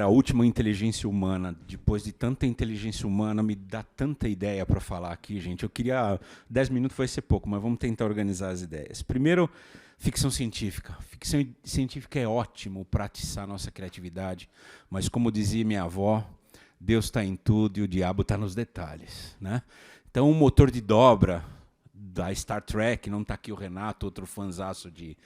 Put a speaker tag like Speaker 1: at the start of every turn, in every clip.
Speaker 1: a última inteligência humana. Depois de tanta inteligência humana, me dá tanta ideia para falar aqui, gente. Eu queria... 10 minutos vai ser pouco, mas vamos tentar organizar as ideias. Primeiro, ficção científica. Ficção científica é ótimo para atiçar a nossa criatividade, mas, como dizia minha avó, Deus está em tudo e o diabo está nos detalhes, né? Então, o motor de dobra da Star Trek, não está aqui o Renato, outro fanzaço de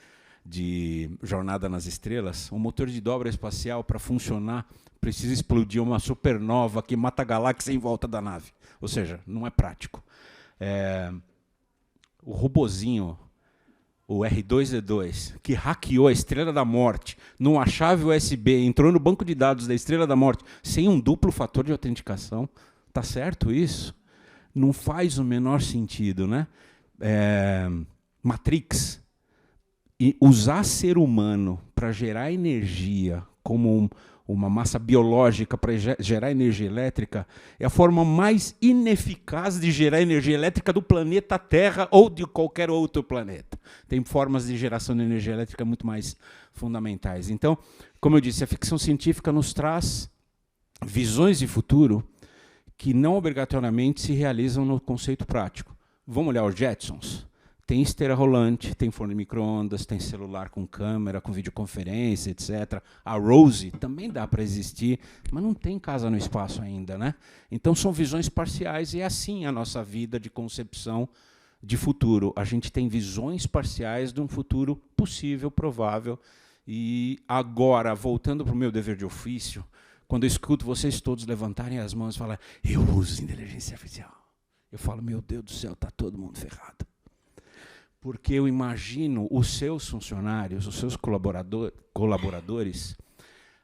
Speaker 1: Jornada nas Estrelas, o motor de dobra espacial, para funcionar, precisa explodir uma supernova que mata a galáxia em volta da nave. Ou seja, não é prático. O robozinho, o R2-D2, que hackeou a Estrela da Morte numa chave USB, entrou no banco de dados da Estrela da Morte sem um duplo fator de autenticação. Tá certo isso? Não faz o menor sentido, né? Matrix. E usar ser humano para gerar energia como uma massa biológica para gerar energia elétrica é a forma mais ineficaz de gerar energia elétrica do planeta Terra ou de qualquer outro planeta. Tem formas de geração de energia elétrica muito mais fundamentais. Então, como eu disse, a ficção científica nos traz visões de futuro que não obrigatoriamente se realizam no conceito prático. Vamos olhar os Jetsons. Tem esteira rolante, tem forno de micro-ondas, tem celular com câmera, com videoconferência, etc. A Rose também dá para existir, mas não tem casa no espaço ainda, né? Então, são visões parciais, e é assim a nossa vida de concepção de futuro. A gente tem visões parciais de um futuro possível, provável. E agora, voltando para o meu dever de ofício, quando eu escuto vocês todos levantarem as mãos e falar, eu uso inteligência artificial, eu falo, meu Deus do céu, está todo mundo ferrado. Porque eu imagino os seus funcionários, os seus colaboradores,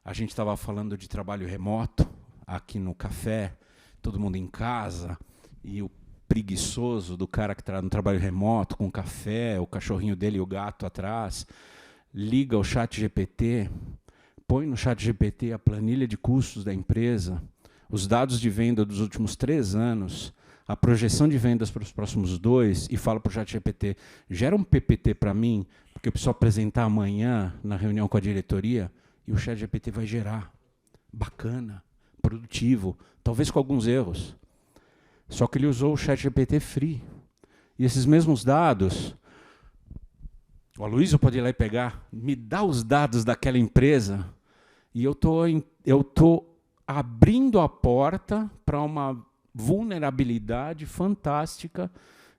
Speaker 1: a gente estava falando de trabalho remoto, aqui no café, todo mundo em casa, e o preguiçoso do cara que está no trabalho remoto, com café, o cachorrinho dele e o gato atrás, liga o ChatGPT, põe no ChatGPT a planilha de custos da empresa, os dados de venda dos últimos 3 anos, a projeção de vendas para os próximos 2, e fala para o ChatGPT, gera um PPT para mim, porque eu preciso apresentar amanhã na reunião com a diretoria, e o ChatGPT vai gerar. Bacana, produtivo, talvez com alguns erros. Só que ele usou o ChatGPT free. E esses mesmos dados, o Aloysio pode ir lá e pegar, me dá os dados daquela empresa, e eu tô abrindo a porta para uma vulnerabilidade fantástica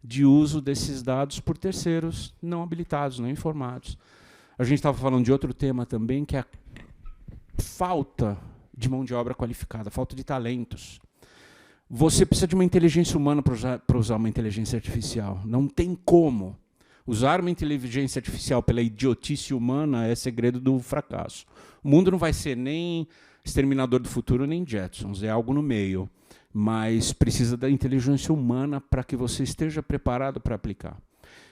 Speaker 1: de uso desses dados por terceiros não habilitados, não informados. A gente estava falando de outro tema também, que é a falta de mão de obra qualificada, falta de talentos. Você precisa de uma inteligência humana para usar uma inteligência artificial. Não tem como. Usar uma inteligência artificial pela idiotice humana é segredo do fracasso. O mundo não vai ser nem Exterminador do Futuro, nem Jetsons, é algo no meio. Mas precisa da inteligência humana para que você esteja preparado para aplicar.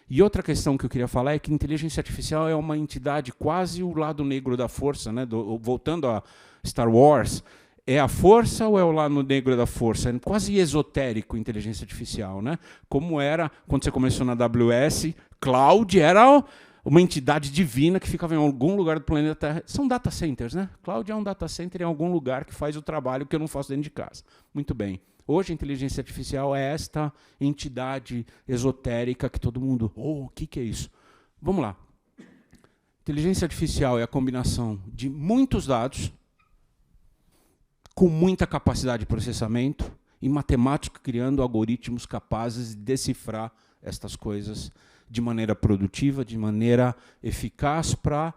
Speaker 1: E outra questão que eu queria falar é que a inteligência artificial é uma entidade quase o lado negro da força, né? Voltando a Star Wars, é a força ou é o lado negro da força? É quase esotérico a inteligência artificial, né? Como era quando você começou na AWS, Cloud era uma entidade divina que ficava em algum lugar do planeta Terra. São data centers, né? Cloud é um data center em algum lugar que faz o trabalho que eu não faço dentro de casa. Muito bem. Hoje a inteligência artificial é esta entidade esotérica que todo mundo... Oh, o que é isso? Vamos lá. Inteligência artificial é a combinação de muitos dados com muita capacidade de processamento e matemático criando algoritmos capazes de decifrar estas coisas de maneira produtiva, de maneira eficaz para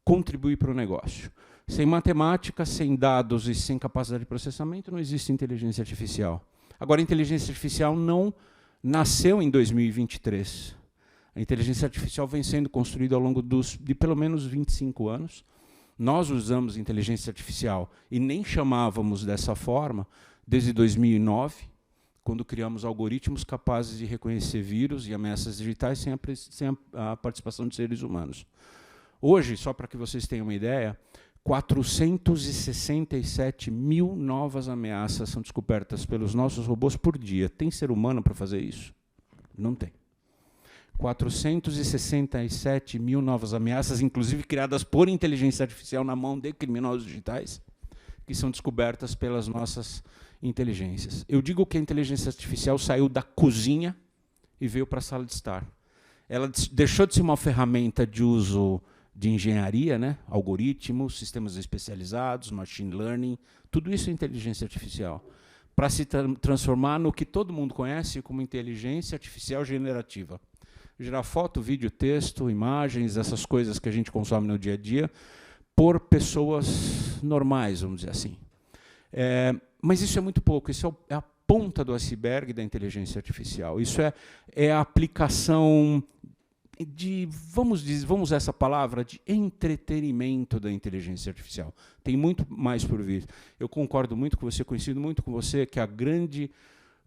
Speaker 1: contribuir para o negócio. Sem matemática, sem dados e sem capacidade de processamento, não existe inteligência artificial. Agora, a inteligência artificial não nasceu em 2023. A inteligência artificial vem sendo construída ao longo de pelo menos 25 anos. Nós usamos inteligência artificial e nem chamávamos dessa forma desde 2009, quando criamos algoritmos capazes de reconhecer vírus e ameaças digitais sem a participação de seres humanos. Hoje, só para que vocês tenham uma ideia, 467 mil novas ameaças são descobertas pelos nossos robôs por dia. Tem ser humano para fazer isso? Não tem. 467 mil novas ameaças, inclusive criadas por inteligência artificial na mão de criminosos digitais, que são descobertas pelas nossas inteligências. Eu digo que a inteligência artificial saiu da cozinha e veio para a sala de estar. Ela deixou de ser uma ferramenta de uso de engenharia, né? Algoritmos, sistemas especializados, machine learning, tudo isso é inteligência artificial, para se transformar no que todo mundo conhece como inteligência artificial generativa. Gerar foto, vídeo, texto, imagens, essas coisas que a gente consome no dia a dia, por pessoas normais, vamos dizer assim. Mas isso é muito pouco, isso é a ponta do iceberg da inteligência artificial. Isso é a aplicação de, vamos usar essa palavra, de entretenimento da inteligência artificial. Tem muito mais por vir. Eu concordo muito com você, coincido muito com você, que a grande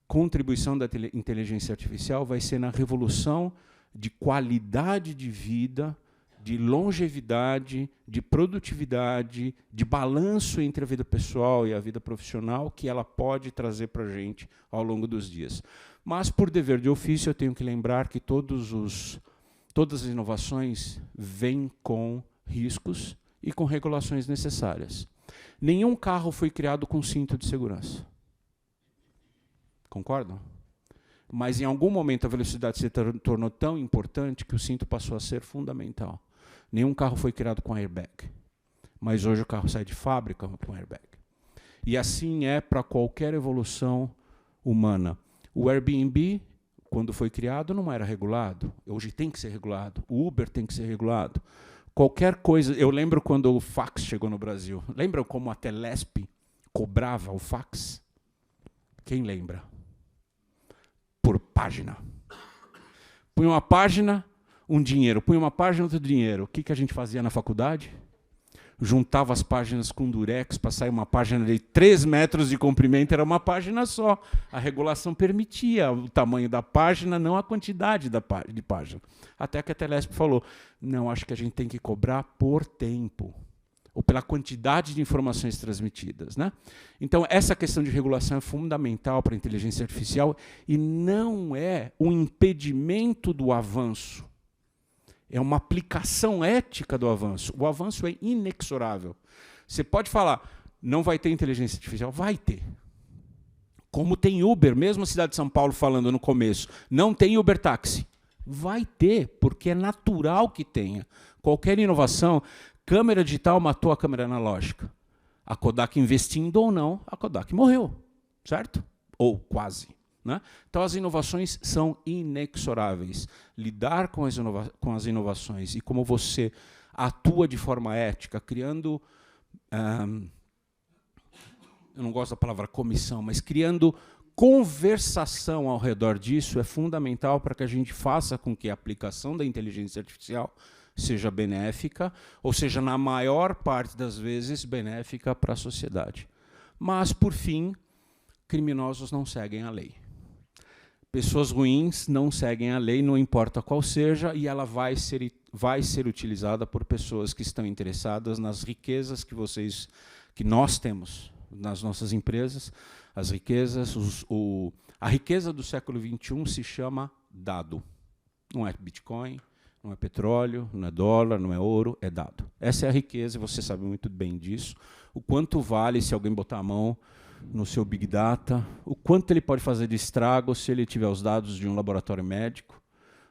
Speaker 1: contribuição da inteligência artificial vai ser na revolução de qualidade de vida, de longevidade, de produtividade, de balanço entre a vida pessoal e a vida profissional que ela pode trazer para a gente ao longo dos dias. Mas, por dever de ofício, eu tenho que lembrar que todas as inovações vêm com riscos e com regulações necessárias. Nenhum carro foi criado com cinto de segurança. Concordam? Mas, em algum momento, a velocidade se tornou tão importante que o cinto passou a ser fundamental. Nenhum carro foi criado com airbag. Mas hoje o carro sai de fábrica com airbag. E assim é para qualquer evolução humana. O Airbnb, quando foi criado, não era regulado. Hoje tem que ser regulado. O Uber tem que ser regulado. Qualquer coisa... Eu lembro quando o fax chegou no Brasil. Lembram como a Telesp cobrava o fax? Quem lembra? Por página. Punha uma página, um dinheiro. Punha uma página, outro dinheiro. O que a gente fazia na faculdade? Juntava as páginas com durex para sair uma página de 3 metros de comprimento, era uma página só. A regulação permitia o tamanho da página, não a quantidade de página. Até que a Telesp falou, não, acho que a gente tem que cobrar por tempo, ou pela quantidade de informações transmitidas, né? Então, essa questão de regulação é fundamental para a inteligência artificial e não é um impedimento do avanço. É uma aplicação ética do avanço. O avanço é inexorável. Você pode falar, não vai ter inteligência artificial? Vai ter. Como tem Uber, mesmo a cidade de São Paulo falando no começo, não tem Uber táxi. Vai ter, porque é natural que tenha. Qualquer inovação, câmera digital matou a câmera analógica. A Kodak investindo ou não, a Kodak morreu, certo? Ou quase. Né? Então, as inovações são inexoráveis. Lidar com as inovações e como você atua de forma ética, criando... eu não gosto da palavra comissão, mas criando conversação ao redor disso é fundamental para que a gente faça com que a aplicação da inteligência artificial seja benéfica, ou seja, na maior parte das vezes, benéfica para a sociedade. Mas, por fim, criminosos não seguem a lei. Pessoas ruins não seguem a lei, não importa qual seja, e ela vai ser utilizada por pessoas que estão interessadas nas riquezas que nós temos nas nossas empresas. As riquezas, a riqueza do século XXI se chama dado. Não é Bitcoin, não é petróleo, não é dólar, não é ouro, é dado. Essa é a riqueza, e você sabe muito bem disso. O quanto vale se alguém botar a mão no seu Big Data, o quanto ele pode fazer de estrago se ele tiver os dados de um laboratório médico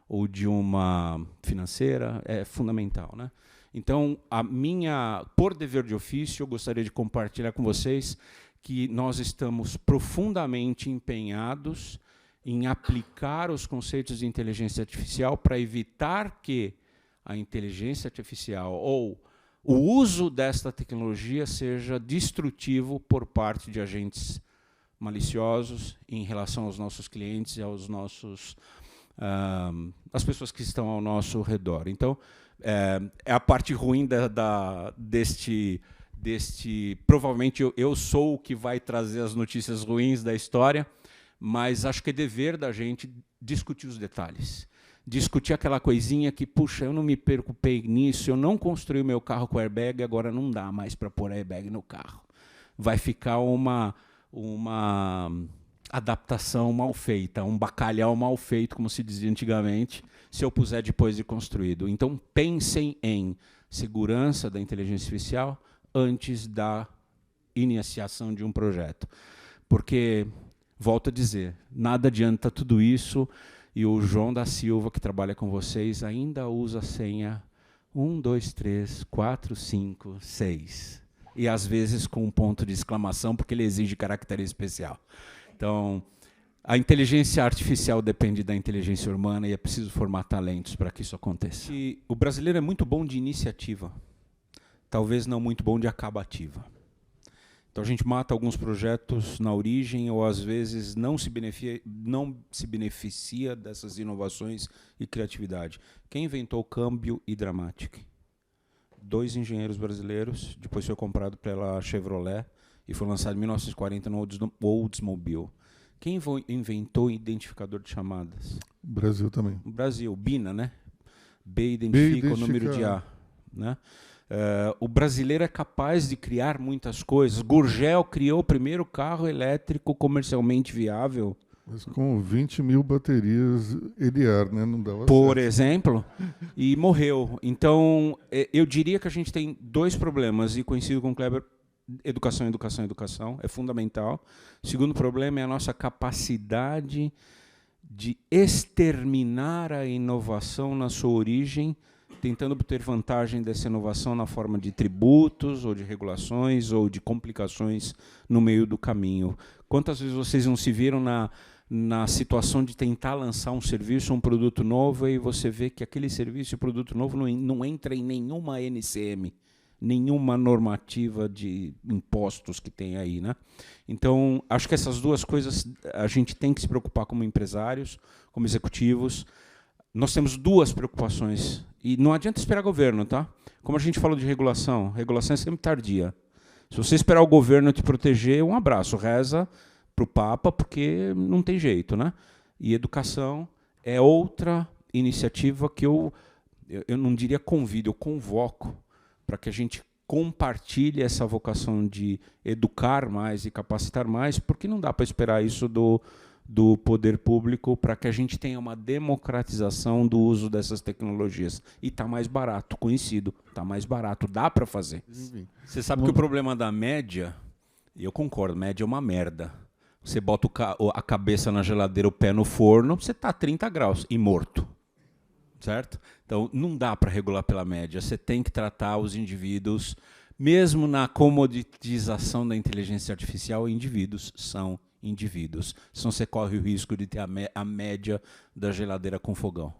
Speaker 1: ou de uma financeira, é fundamental, né? Então, por dever de ofício, eu gostaria de compartilhar com vocês que nós estamos profundamente empenhados em aplicar os conceitos de inteligência artificial para evitar que a inteligência artificial ou o uso desta tecnologia seja destrutivo por parte de agentes maliciosos em relação aos nossos clientes e aos às pessoas que estão ao nosso redor. Então, é a parte ruim deste provavelmente eu sou o que vai trazer as notícias ruins da história, mas acho que é dever da gente discutir os detalhes. Discutir aquela coisinha que, puxa, eu não me preocupei nisso, eu não construí o meu carro com airbag, agora não dá mais para pôr airbag no carro. Vai ficar uma adaptação mal feita, um bacalhau mal feito, como se dizia antigamente, se eu puser depois de construído. Então, pensem em segurança da inteligência artificial antes da iniciação de um projeto. Porque, volto a dizer, nada adianta tudo isso e o João da Silva, que trabalha com vocês, ainda usa a senha 1, 2, 3, 4, 5, 6. E às vezes com um ponto de exclamação, porque ele exige caractere especial. Então, a inteligência artificial depende da inteligência humana e é preciso formar talentos para que isso aconteça. E o brasileiro é muito bom de iniciativa, talvez não muito bom de acabativa. Então a gente mata alguns projetos na origem ou às vezes não se beneficia dessas inovações e criatividade. Quem inventou o câmbio Hidramatic? 2 engenheiros brasileiros, depois foi comprado pela Chevrolet e foi lançado em 1940 no Oldsmobile. Quem inventou o identificador de chamadas?
Speaker 2: O Brasil também.
Speaker 1: O Brasil, BINA, né? B identifica o número de A. Né? O brasileiro é capaz de criar muitas coisas. Gurgel criou o primeiro carro elétrico comercialmente viável.
Speaker 2: Mas com 20 mil baterias Eliar, né? Não dava
Speaker 1: por
Speaker 2: certo.
Speaker 1: exemplo, e morreu. Então, eu diria que a gente tem 2 problemas, e coincido com o Kleber, educação, educação, educação, é fundamental. O segundo problema é a nossa capacidade de exterminar a inovação na sua origem, tentando obter vantagem dessa inovação na forma de tributos, ou de regulações, ou de complicações no meio do caminho. Quantas vezes vocês não se viram na situação de tentar lançar um serviço, um produto novo, e você vê que aquele serviço e produto novo não entra em nenhuma NCM, nenhuma normativa de impostos que tem aí, né? Então, acho que essas 2 coisas a gente tem que se preocupar como empresários, como executivos. Nós temos 2 preocupações, e não adianta esperar governo, tá? Como a gente falou de regulação é sempre tardia. Se você esperar o governo te proteger, um abraço, reza para o Papa, porque não tem jeito, né? E educação é outra iniciativa que eu não diria convido, eu convoco para que a gente compartilhe essa vocação de educar mais e capacitar mais, porque não dá para esperar isso do poder público para que a gente tenha uma democratização do uso dessas tecnologias. E está mais barato, conhecido, está mais barato, dá para fazer. Você sabe que o problema da média, e eu concordo, média é uma merda. Você bota a cabeça na geladeira, o pé no forno, você está a 30 graus e morto. Certo? Então, não dá para regular pela média. Você tem que tratar os indivíduos, mesmo na comoditização da inteligência artificial, indivíduos são indivíduos. Senão você corre o risco de ter a média da geladeira com fogão.